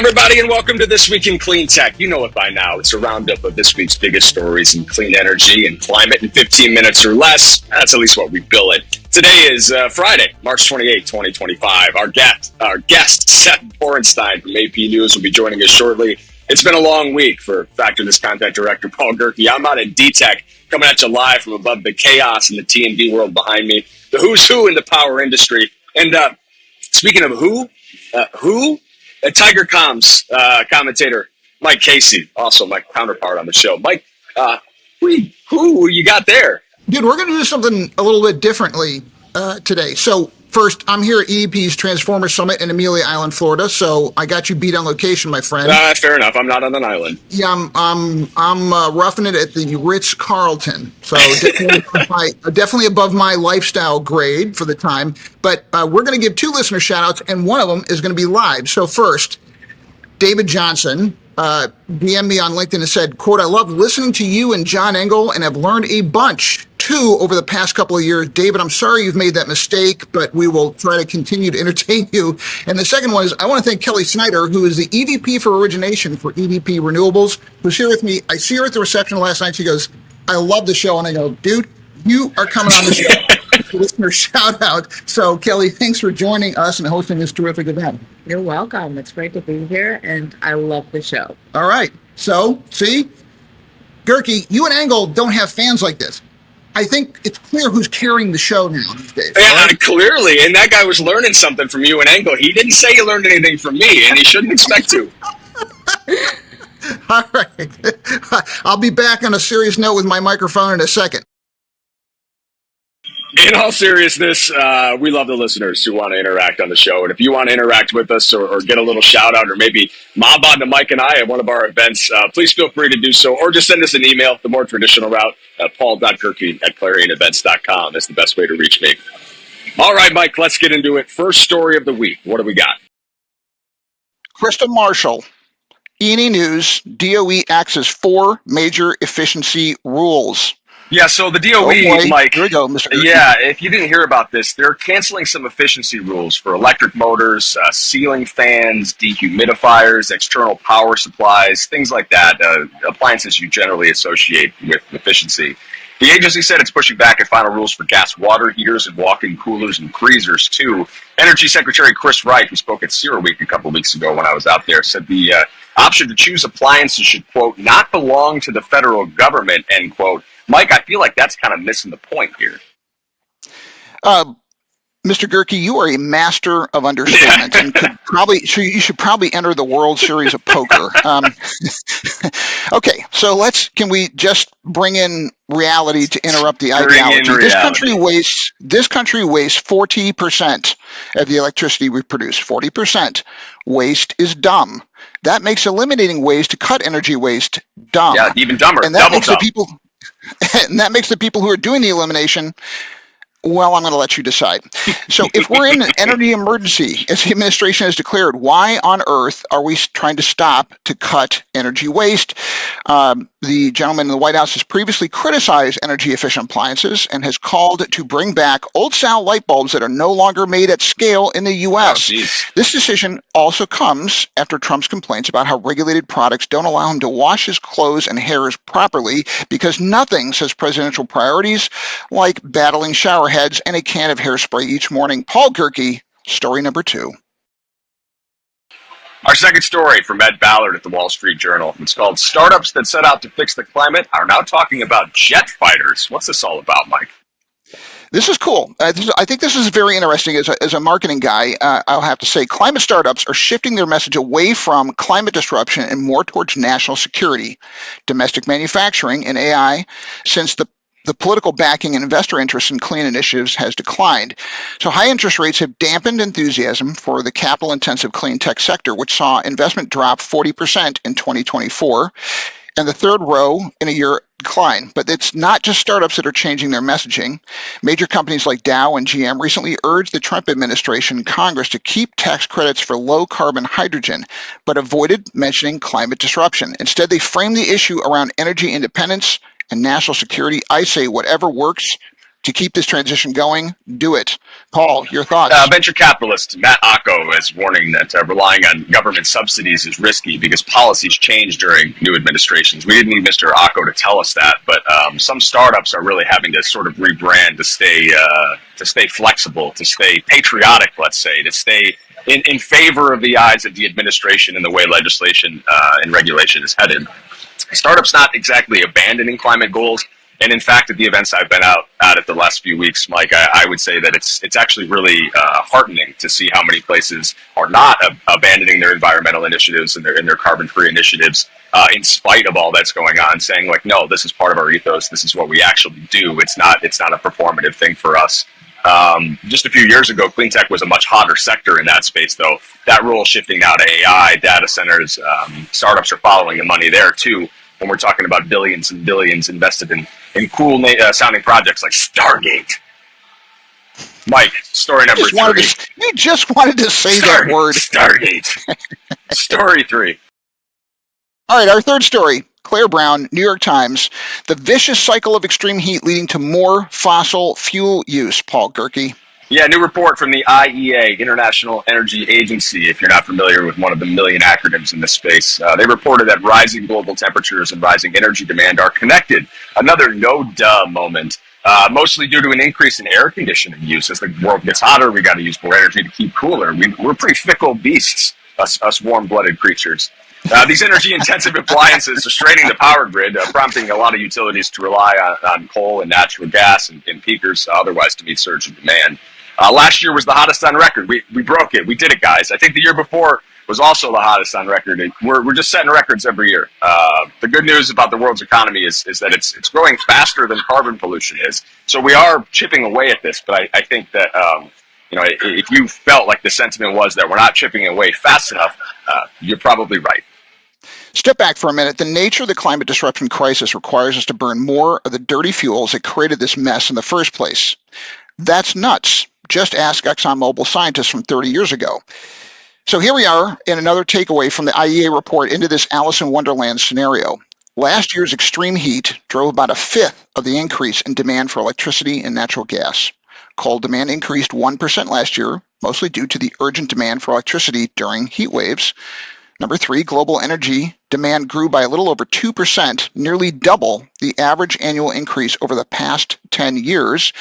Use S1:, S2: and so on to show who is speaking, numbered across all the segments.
S1: everybody, and welcome to This Week in Cleantech. You know it by now. It's a roundup of this week's biggest stories in clean energy and climate in 15 minutes or less. That's at least what we bill it. Today is Friday, March 28, 2025. Our guest, Seth Borenstein from AP News, will be joining us shortly. It's been a long week for Factor This Content Director Paul Gerke. I'm out at D-Tech, coming at you live from above the chaos in the T&D world behind me. The who's who in the power industry. And speaking of who? Tigercomm's commentator, Mike Casey, also my counterpart on the show. Mike, who you got there?
S2: Dude, we're going to do something a little bit differently today. So first, I'm here at EDP's Transformer Summit in Amelia Island, Florida. So I got you beat on location, my friend.
S1: Fair enough. I'm not on an island.
S2: Yeah, I'm roughing it at the Ritz-Carlton. So definitely above my lifestyle grade for the time. But we're going to give two listener shout outs, and one of them is going to be live. So first, David Johnson DM'd me on LinkedIn and said, quote, "I love listening to you and John Engel and have learned a bunch too over the past couple of years. David, I'm sorry you've made that mistake, but we will try to continue to entertain you." And the second one is, I want to thank Kelly Snyder, who is the EVP for origination for EDP Renewables, who's here with me. I see her at the reception last night. She goes, "I love the show." And I go, "Dude, you are coming on the show." Listener shout out. So Kelly, thanks for joining us and hosting this terrific event.
S3: You're welcome. It's great to be here, and I love the show.
S2: All right. So, see, Gerke, you and Engel don't have fans like this. I think it's clear who's carrying the show now these days.
S1: Yeah, right? Clearly. And that guy was learning something from you and Engel. He didn't say he learned anything from me, and he shouldn't expect to.
S2: All right. I'll be back on a serious note with my microphone in a second.
S1: In all seriousness, we love the listeners who want to interact on the show. And if you want to interact with us or get a little shout out or maybe mob on to Mike and I at one of our events, please feel free to do so. Or just send us an email, the more traditional route, paul.gerke@clarionevents.com. That's the best way to reach me. All right, Mike, let's get into it. First story of the week. What do we got?
S2: Krista Marshall, E&E News, DOE axes 4 major efficiency rules.
S1: Yeah, so the DOE, Mike,
S2: here we go, Mr. Gerke.
S1: Yeah, if you didn't hear about this, they're canceling some efficiency rules for electric motors, ceiling fans, dehumidifiers, external power supplies, things like that, appliances you generally associate with efficiency. The agency said it's pushing back at final rules for gas water heaters and walk-in coolers and freezers, too. Energy Secretary Chris Wright, who spoke at CERAWeek a couple of weeks ago when I was out there, said the option to choose appliances should, quote, not belong to the federal government, end quote. Mike, I feel like that's kind of missing the point here.
S2: Mr. Gerke, you are a master of understatement, and you should probably enter the World Series of Poker. Okay, so can we just bring in reality to interrupt the ideology? This country wastes 40% of the electricity we produce. 40%. Waste is dumb. That makes eliminating ways to cut energy waste dumb.
S1: Yeah, even dumber.
S2: And that makes the people who are doing the elimination, well, I'm going to let you decide. So if we're in an energy emergency, as the administration has declared, why on earth are we trying to stop to cut energy waste? The gentleman in the White House has previously criticized energy-efficient appliances and has called to bring back old-style light bulbs that are no longer made at scale in the U.S. This decision also comes after Trump's complaints about how regulated products don't allow him to wash his clothes and hairs properly because nothing says presidential priorities like battling shower heads and a can of hairspray each morning. Paul Gerke, story number 2.
S1: Our second story from Ed Ballard at the Wall Street Journal. It's called "Startups That Set Out to Fix the Climate Are Now Talking About Jet Fighters." What's this all about, Mike?
S2: This is cool. I think this is very interesting. As a marketing guy, I'll have to say climate startups are shifting their message away from climate disruption and more towards national security, domestic manufacturing, and AI, since the political backing and investor interest in clean initiatives has declined. So high interest rates have dampened enthusiasm for the capital-intensive clean tech sector, which saw investment drop 40% in 2024, and the third row in a year decline. But it's not just startups that are changing their messaging. Major companies like Dow and GM recently urged the Trump administration and Congress to keep tax credits for low-carbon hydrogen, but avoided mentioning climate disruption. Instead, they framed the issue around energy independence and national security. I say whatever works to keep this transition going, do it. Paul, your thoughts?
S1: Venture capitalist Matt Acco is warning that relying on government subsidies is risky because policies change during new administrations. We didn't need Mr. Acco to tell us that, but some startups are really having to sort of rebrand to stay flexible, to stay patriotic, let's say, to stay in favor of the eyes of the administration and the way legislation and regulation is headed. Startups not exactly abandoning climate goals. And in fact, at the events I've been out at the last few weeks, Mike, I would say that it's actually really heartening to see how many places are not abandoning their environmental initiatives and their carbon-free initiatives in spite of all that's going on, saying like, no, this is part of our ethos. This is what we actually do. It's not a performative thing for us. Just a few years ago, Cleantech was a much hotter sector in that space, though. That role shifting now to AI, data centers, startups are following the money there too. When we're talking about billions and billions invested in cool sounding projects like Stargate. Mike, story number 3.
S2: You just wanted to say that word.
S1: Stargate. Story 3.
S2: All right, our third story. Claire Brown, New York Times. The vicious cycle of extreme heat leading to more fossil fuel use. Paul Gerke.
S1: Yeah, new report from the IEA, International Energy Agency, if you're not familiar with one of the million acronyms in this space. They reported that rising global temperatures and rising energy demand are connected. Another no-duh moment, mostly due to an increase in air conditioning use. As the world gets hotter, we got to use more energy to keep cooler. We're pretty fickle beasts, us warm-blooded creatures. These energy-intensive appliances are straining the power grid, prompting a lot of utilities to rely on coal and natural gas and peakers otherwise to meet surge in demand. Last year was the hottest on record. We broke it. We did it, guys. I think the year before was also the hottest on record. We're just setting records every year. The good news about the world's economy is that it's growing faster than carbon pollution is. So we are chipping away at this. But I think that if you felt like the sentiment was that we're not chipping away fast enough, you're probably right.
S2: Step back for a minute. The nature of the climate disruption crisis requires us to burn more of the dirty fuels that created this mess in the first place. That's nuts. Just ask ExxonMobil scientists from 30 years ago. So here we are in another takeaway from the IEA report into this Alice in Wonderland scenario. Last year's extreme heat drove about a fifth of the increase in demand for electricity and natural gas. Coal demand increased 1% last year, mostly due to the urgent demand for electricity during heat waves. Number 3, global energy demand grew by a little over 2%, nearly double the average annual increase over the past 10 years.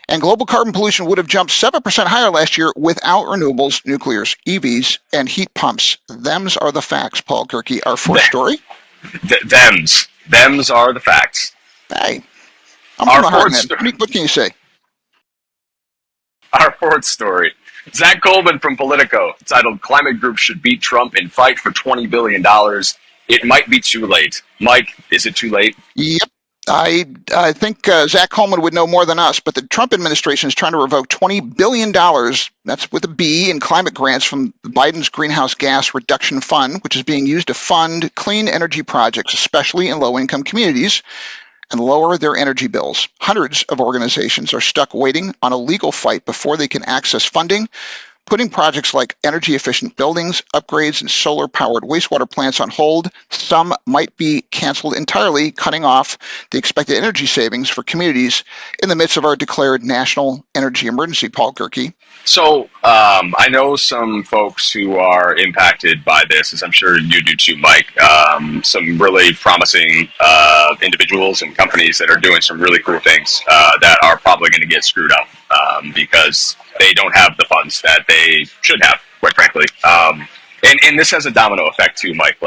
S2: And global carbon pollution would have jumped 7% higher last year without renewables, nuclears, EVs, and heat pumps. Thems are the facts, Paul Gerke. Our fourth story?
S1: Thems are the facts.
S2: Hey, I'm from the heartland. What can you say?
S1: Our fourth story. Zach Coleman from Politico, titled "Climate Groups Should Beat Trump in Fight for $20 billion. It might be too late." Mike, is it too late?
S2: Yep. I think Zach Coleman would know more than us, but the Trump administration is trying to revoke $20 billion, that's with a B, in climate grants from Biden's Greenhouse Gas Reduction Fund, which is being used to fund clean energy projects, especially in low-income communities, and lower their energy bills. Hundreds of organizations are stuck waiting on a legal fight before they can access funding, putting projects like energy-efficient buildings, upgrades, and solar-powered wastewater plants on hold. Some might be canceled entirely, cutting off the expected energy savings for communities in the midst of our declared national energy emergency, Paul Gerke.
S1: So I know some folks who are impacted by this, as I'm sure you do too, Mike. Some really promising individuals and companies that are doing some really cool things that are probably going to get screwed up because they don't have the funds that they should have, quite frankly. And this has a domino effect too, Mike.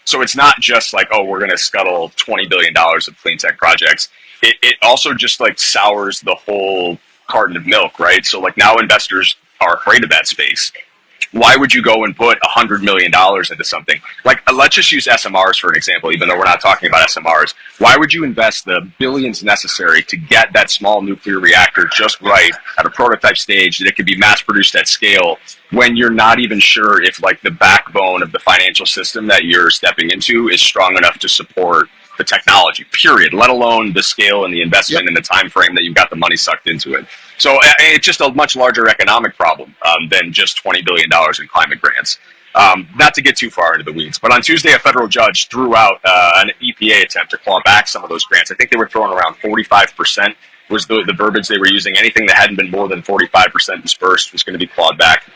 S1: So it's not just like, oh, we're going to scuttle $20 billion of clean tech projects. It also just sours the whole carton of milk, right? So now investors are afraid of that space. Why would you go and put $100 million into something? Let's just use SMRs for an example, even though we're not talking about SMRs. Why would you invest the billions necessary to get that small nuclear reactor just right at a prototype stage that it could be mass produced at scale when you're not even sure if the backbone of the financial system that you're stepping into is strong enough to support the technology, period, let alone the scale and the investment and the time frame that you've got the money sucked into it. So it's just a much larger economic problem than just $20 billion in climate grants. Not to get too far into the weeds, but on Tuesday, a federal judge threw out an EPA attempt to claw back some of those grants. I think they were throwing around 45% was the verbiage they were using. Anything that hadn't been more than 45% dispersed was going to be clawed back.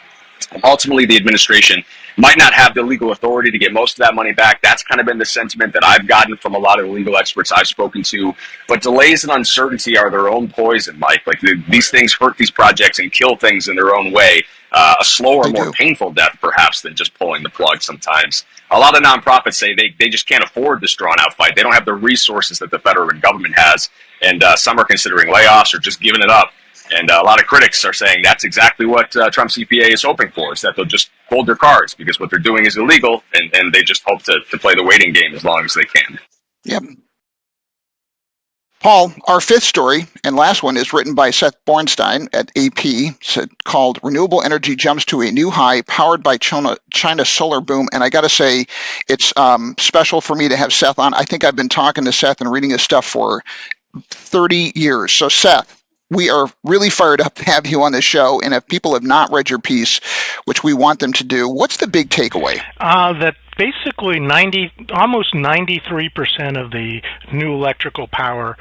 S1: Ultimately, the administration might not have the legal authority to get most of that money back. That's kind of been the sentiment that I've gotten from a lot of the legal experts I've spoken to. But delays and uncertainty are their own poison, Mike. Like these things hurt these projects and kill things in their own way. A slower, more painful death, perhaps, than just pulling the plug sometimes. A lot of nonprofits say they just can't afford this drawn-out fight. They don't have the resources that the federal government has, and some are considering layoffs or just giving it up. And a lot of critics are saying that's exactly what Trump's EPA is hoping for, is that they'll just hold their cards because what they're doing is illegal, and they just hope to play the waiting game as long as they can.
S2: Yep. Paul, our fifth story and last one is written by Seth Borenstein at AP, called Renewable Energy Jumps to a New High, Powered by China's Solar Boom. And I got to say, it's special for me to have Seth on. I think I've been talking to Seth and reading his stuff for 30 years. So, Seth, we are really fired up to have you on this show. And if people have not read your piece, which we want them to do, what's the big takeaway?
S4: That basically almost 93% of the new electrical power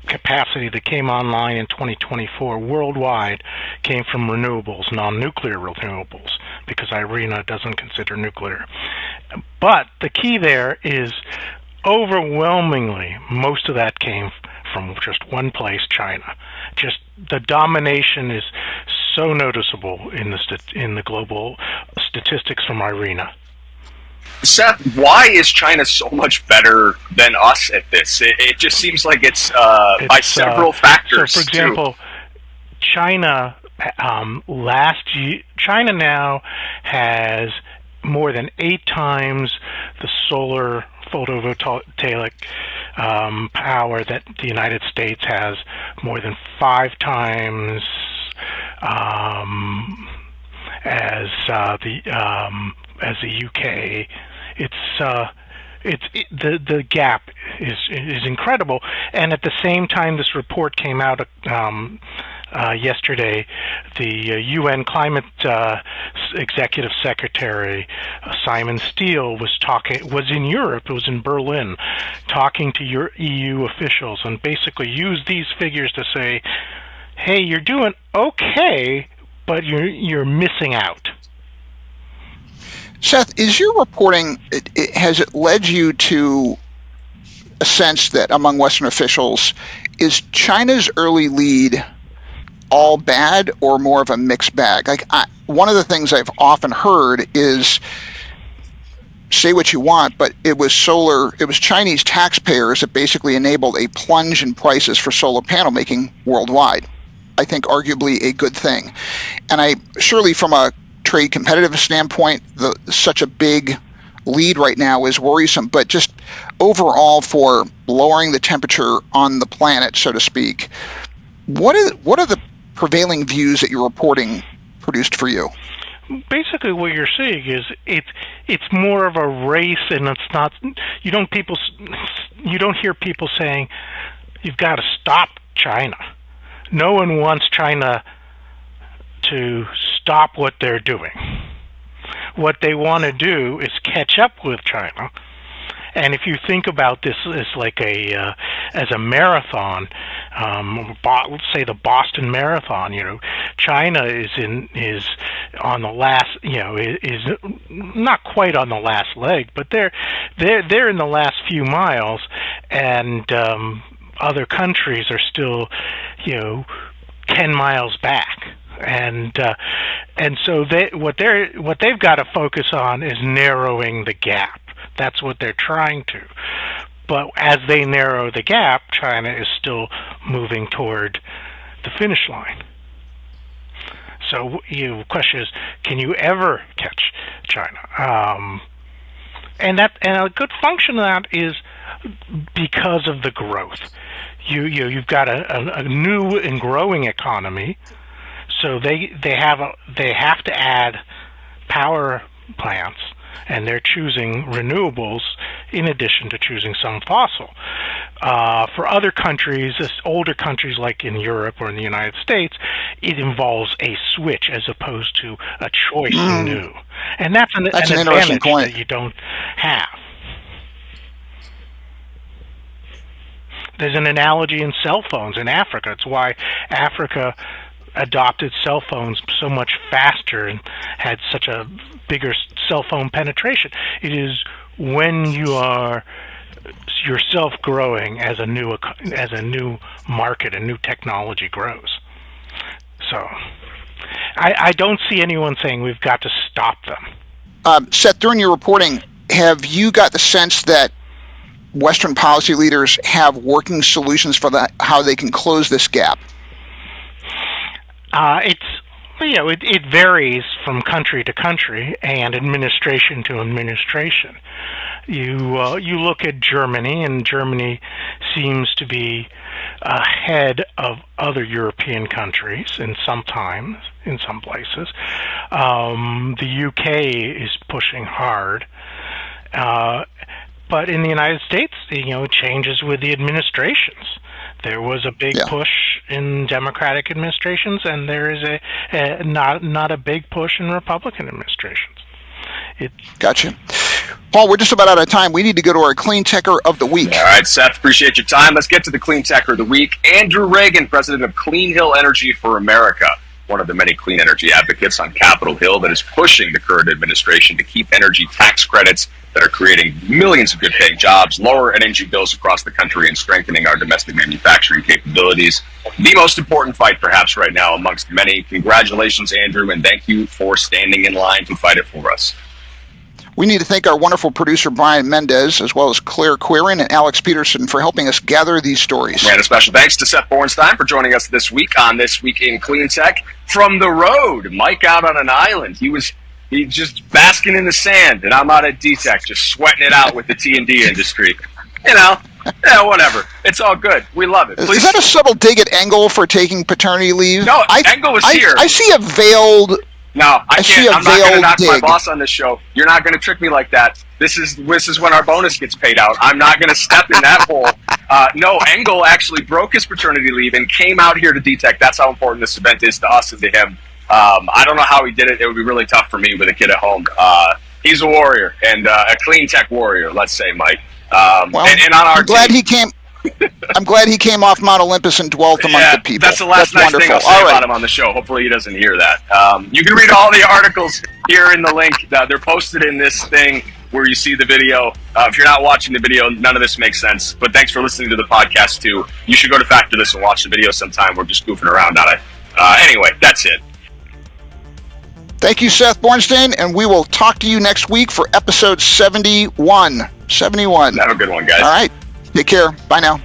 S4: capacity that came online in 2024 worldwide came from renewables, non-nuclear renewables, because IRENA doesn't consider nuclear. But the key there is overwhelmingly most of that came from just one place, China. Just the domination is so noticeable in the global statistics from IRENA.
S1: Seth, why is China so much better than us at this? It just seems like it's by several factors.
S4: So, for example, China China now has more than 8 times the solar photovoltaic power that the United States has, more than 5 times as the UK. The gap is incredible, and at the same time this report came out yesterday, the UN Climate Executive Secretary Simon Steele was in Europe. It was in Berlin, talking to your EU officials, and basically used these figures to say, "Hey, you're doing okay, but you're missing out."
S2: Seth, is your reporting, has it led you to a sense that among Western officials, is China's early lead all bad or more of a mixed bag? Like, one of the things I've often heard is, say what you want, but it was Chinese taxpayers that basically enabled a plunge in prices for solar panel making worldwide. I think arguably a good thing. And surely from a trade competitive standpoint, such a big lead right now is worrisome, but just overall for lowering the temperature on the planet, so to speak, what are the prevailing views that your reporting produced for you?
S4: Basically what you're seeing is it's more of a race, and it's not, you don't hear people saying you've got to stop China. No one wants China to stop what they're doing. What they want to do is catch up with China. And if you think about this as like as a marathon, let's say the Boston Marathon, China is on the last, is not quite on the last leg, but they're in the last few miles, and other countries are still, 10 miles back. And so what they've got to focus on is narrowing the gap. That's what they're trying to. But as they narrow the gap, China is still moving toward the finish line. So the question is, can you ever catch China? And a good function of that is because of the growth. You've got a new and growing economy. So they have to add power plants, and they're choosing renewables in addition to choosing some fossil. For other countries, older countries like in Europe or in the United States, it involves a switch as opposed to a choice new, and that's an advantage that you don't have. There's an analogy in cell phones in Africa. It's why Africa adopted cell phones so much faster and had such a bigger cell phone penetration. It is when you are yourself growing as a new market and new technology grows. So I don't see anyone saying we've got to stop them.
S2: Seth, during your reporting, have you got the sense that Western policy leaders have working solutions for how they can close this gap?
S4: It varies from country to country and administration to administration. You look at Germany, and Germany seems to be ahead of other European countries in some places. The UK is pushing hard. But in the United States, it changes with the administrations. There was a big push in Democratic administrations, and there is not a big push in Republican administrations.
S2: Gotcha. Paul, we're just about out of time. We need to go to our Cleantecher of the week.
S1: All right, Seth, appreciate your time. Let's get to the Cleantecher of the week. Andrew Reagan, president of Clean Hill Energy for America, one of the many clean energy advocates on Capitol Hill that is pushing the current administration to keep energy tax credits that are creating millions of good-paying jobs, lower energy bills across the country, and strengthening our domestic manufacturing capabilities. The most important fight, perhaps, right now amongst many. Congratulations, Andrew, and thank you for standing in line to fight it for us.
S2: We need to thank our wonderful producer, Brian Mendez, as well as Claire Quirin and Alex Peterson for helping us gather these stories.
S1: And a special thanks to Seth Borenstein for joining us this week on This Week in Cleantech. From the road, Mike out on an island. He's just basking in the sand, and I'm out at D-Tech just sweating it out with the T&D industry. Whatever. It's all good. We love it.
S2: Is that a subtle dig at Engel for taking paternity leave?
S1: No, Engel was here.
S2: I see a veiled...
S1: No, I can't. I'm not going to knock my boss on this show. You're not going to trick me like that. This is when our bonus gets paid out. I'm not going to step in that hole. No, Engel actually broke his paternity leave and came out here to D-Tech. That's how important this event is to us and to him. I don't know how he did it. It would be really tough for me with a kid at home. He's a warrior, and a clean tech warrior, let's say, Mike. And on our
S2: I'm glad he came off Mount Olympus and dwelt among the people.
S1: That's the last nice thing I'll say about him on the show. Hopefully he doesn't hear that. You can read all the articles here in the link. They're posted in this thing where you see the video. If you're not watching the video, none of this makes sense. But thanks for listening to the podcast, too. You should go to Factor This and watch the video sometime. We're just goofing around on it. Anyway, that's it.
S2: Thank you, Seth Borenstein, and we will talk to you next week for episode 71. 71.
S1: Have a good one, guys.
S2: All right. Take care. Bye now.